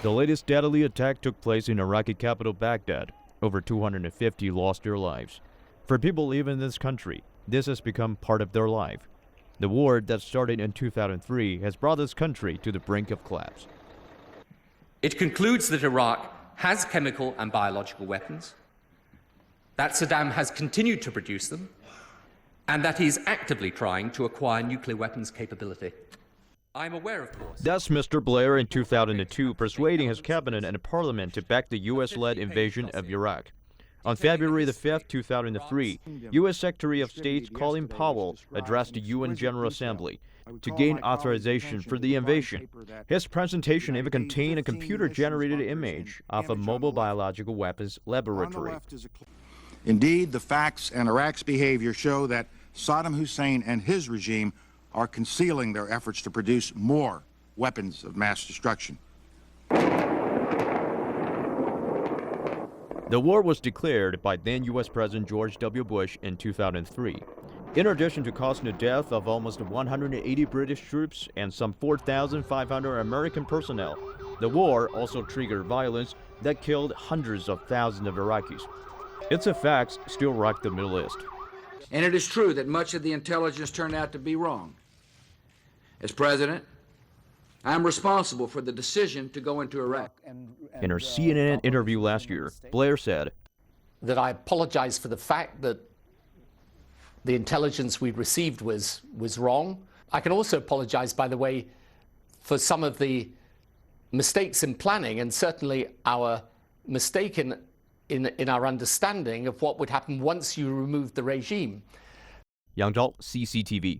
The latest deadly attack took place in Iraqi capital Baghdad. Over 250 lost their lives. For people living in this country, this has become part of their life. The war that started in 2003 has brought this country to the brink of collapse. It concludes that Iraq has chemical and biological weapons, that Saddam has continued to produce them, and that he is actively trying to acquire nuclear weapons capability. I'm aware, of course. That's Mr. Blair in 2002 persuading his cabinet and parliament to back the U.S.-led invasion of Iraq. On February the 5th, 2003, U.S. Secretary of State Colin Powell addressed the UN General Assembly to gain authorization for the invasion. His presentation even contained a computer-generated image of a mobile biological weapons laboratory. Indeed, the facts and Iraq's behavior show that Saddam Hussein and his regime are concealing their efforts to produce more weapons of mass destruction. The war was declared by then U.S. President George W. Bush in 2003. In addition to causing the death of almost 180 British troops and some 4,500 American personnel, the war also triggered violence that killed hundreds of thousands of Iraqis. Its effects still rock the Middle East. And it is true that much of the intelligence turned out to be wrong. As president, I'm responsible for the decision to go into Iraq. In her CNN interview last year, Blair said that I apologize for the fact that the intelligence we received was wrong. I can also apologize, by the way, for some of the mistakes in planning and certainly our mistake in our understanding of what would happen once you removed the regime. Zhao, CCTV.